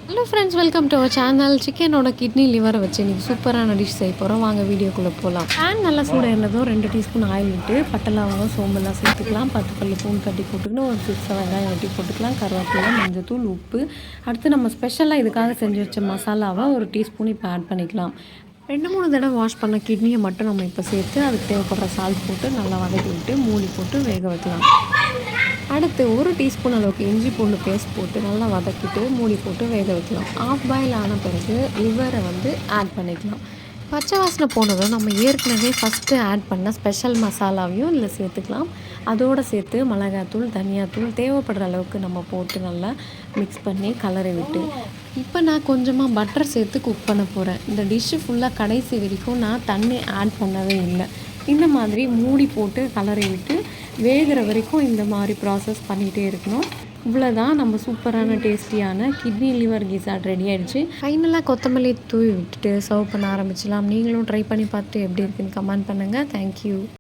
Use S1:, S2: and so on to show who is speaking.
S1: Hello friends, welcome to our channel. சிக்கனோட kidney லிவரை வச்சு இன்றைக்கி சூப்பரான டிஷ் செய்ய போகிறோம். வாங்க வீடியோக்குள்ளே போகலாம். பேன் நல்லா சூடாயிருந்ததும் 2 டீஸ்பூன் ஆயில் விட்டு பட்டை லவங்கம் சோம்பெல்லாம் சேர்த்துக்கலாம். 10 பல்லு பூண்டு தட்டி போட்டுக்கணும். ஒரு 6 வெங்காயம் வெட்டி போட்டுக்கலாம். கருவேப்பிலை, மஞ்சத்தூள், உப்பு. அடுத்து நம்ம ஸ்பெஷலாக இதுக்காக செஞ்சு வச்ச மசாலாவை ஒரு டீஸ்பூன் இப்போ ஆட் பண்ணிக்கலாம். 2-3 தடவை வாஷ் பண்ண கிட்னியை மட்டும் நம்ம இப்போ சேர்த்து அதுக்கு தேவைப்படுற சால்ட் போட்டு நல்லா வதக்கி விட்டு மூடி போட்டு வேக வைக்கலாம். அடுத்து 1 டீஸ்பூன் அளவுக்கு இஞ்சி பூண்டு பேஸ்ட் போட்டு நல்லா வதக்கிட்டு மூடி போட்டு வேக வைக்கலாம். ஆஃப் பாயில் ஆன பிறகு லிவரை ஆட் பண்ணிக்கலாம். பச்சை வாசனை போனதும் நம்ம ஏற்கனவே ஃபஸ்ட்டு ஆட் பண்ண ஸ்பெஷல் மசாலாவையும் இதில் சேர்த்துக்கலாம். அதோடு சேர்த்து மிளகாத்தூள், தனியாத்தூள் தேவைப்படுற அளவுக்கு நம்ம போட்டு நல்லா மிக்ஸ் பண்ணி கலரை விட்டு இப்போ நான் கொஞ்சமாக பட்டர் சேர்த்து குக் பண்ண போகிறேன். இந்த டிஷ்ஷு ஃபுல்லாக கடைசி வரைக்கும் நான் தண்ணி ஆட் பண்ணவே இல்லை. இந்த மாதிரி மூடி போட்டு கலரை விட்டு வேகிற வரைக்கும் இந்த மாதிரி ப்ராசஸ் பண்ணிகிட்டே இருக்கணும். இவ்வளோதான், நம்ம சூப்பரான டேஸ்டியான கிட்னி லிவர் கிசாட் ரெடி ஆகிடுச்சு. ஃபைனலாக கொத்தமல்லி தூவி விட்டுட்டு சர்வ் பண்ண ஆரம்பிச்சிடலாம். நீங்களும் ட்ரை பண்ணி பார்த்துட்டு எப்படி இருக்குன்னு கமெண்ட் பண்ணுங்கள். தேங்க்யூ.